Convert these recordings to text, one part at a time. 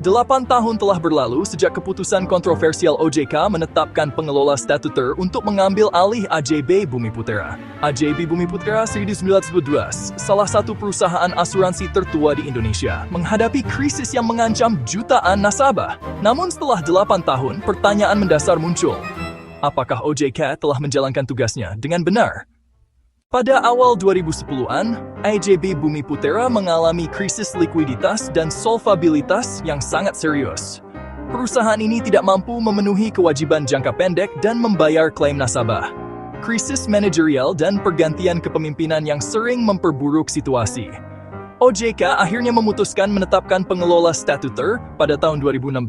8 tahun telah berlalu sejak keputusan kontroversial OJK menetapkan pengelola statuter untuk mengambil alih AJB Bumi Putra. AJB Bumi Putra 1912, salah satu perusahaan asuransi tertua di Indonesia, menghadapi krisis yang mengancam jutaan nasabah. Namun setelah 8 tahun, pertanyaan mendasar muncul. Apakah OJK telah menjalankan tugasnya dengan benar? Pada awal 2010-an, AJB Bumi Putra mengalami krisis likuiditas dan solvabilitas yang sangat serius. Perusahaan ini tidak mampu memenuhi kewajiban jangka pendek dan membayar klaim nasabah. Krisis manajerial dan pergantian kepemimpinan yang sering memperburuk situasi. OJK akhirnya memutuskan menetapkan pengelola statuter pada tahun 2016.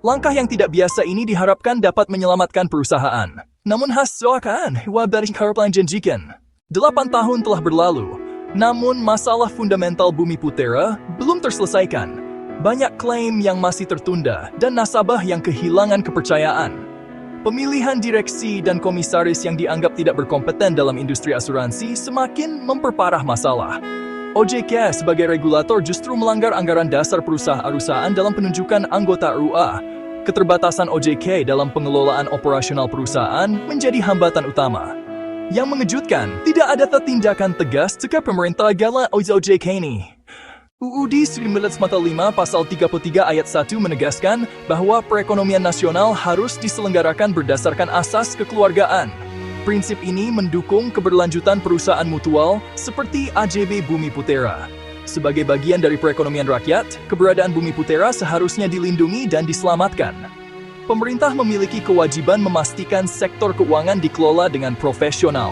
Langkah yang tidak biasa ini diharapkan dapat menyelamatkan perusahaan. Namun hasilkan wabari harapan janjikan. 8 tahun telah berlalu, namun masalah fundamental Bumi Putra belum terselesaikan. Banyak klaim yang masih tertunda dan nasabah yang kehilangan kepercayaan. Pemilihan direksi dan komisaris yang dianggap tidak berkompeten dalam industri asuransi semakin memperparah masalah. OJK sebagai regulator justru melanggar anggaran dasar perusahaan dalam penunjukan anggota RUA. Keterbatasan OJK dalam pengelolaan operasional perusahaan menjadi hambatan utama. Yang mengejutkan, tidak ada tindakan tegas jika pemerintah gala OJK ini. UUD 1945 pasal 33 ayat 1 menegaskan bahwa perekonomian nasional harus diselenggarakan berdasarkan asas kekeluargaan. Prinsip ini mendukung keberlanjutan perusahaan mutual seperti AJB Bumi Putra. Sebagai bagian dari perekonomian rakyat, keberadaan Bumi Putra seharusnya dilindungi dan diselamatkan. Pemerintah memiliki kewajiban memastikan sektor keuangan dikelola dengan profesional.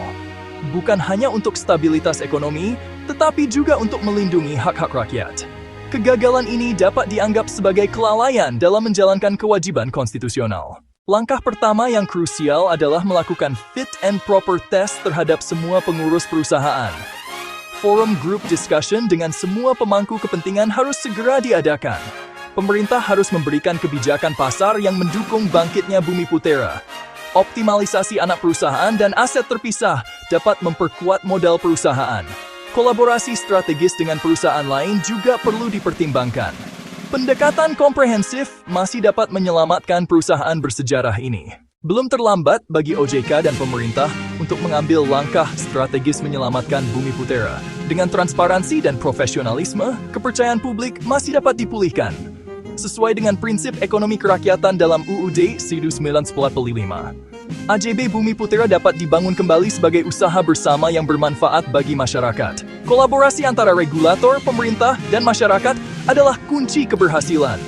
Bukan hanya untuk stabilitas ekonomi, tetapi juga untuk melindungi hak-hak rakyat. Kegagalan ini dapat dianggap sebagai kelalaian dalam menjalankan kewajiban konstitusional. Langkah pertama yang krusial adalah melakukan fit and proper test terhadap semua pengurus perusahaan. Forum group discussion dengan semua pemangku kepentingan harus segera diadakan. Pemerintah harus memberikan kebijakan pasar yang mendukung bangkitnya Bumi Putra. Optimalisasi anak perusahaan dan aset terpisah dapat memperkuat modal perusahaan. Kolaborasi strategis dengan perusahaan lain juga perlu dipertimbangkan. Pendekatan komprehensif masih dapat menyelamatkan perusahaan bersejarah ini. Belum terlambat bagi OJK dan pemerintah untuk mengambil langkah strategis menyelamatkan Bumi Putra. Dengan transparansi dan profesionalisme, kepercayaan publik masih dapat dipulihkan. Sesuai dengan prinsip ekonomi kerakyatan dalam UUD 1945. AJB Bumi Putra dapat dibangun kembali sebagai usaha bersama yang bermanfaat bagi masyarakat. Kolaborasi antara regulator, pemerintah, dan masyarakat adalah kunci keberhasilan.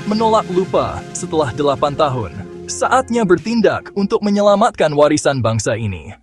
Menolak lupa setelah 8 tahun. Saatnya bertindak untuk menyelamatkan warisan bangsa ini.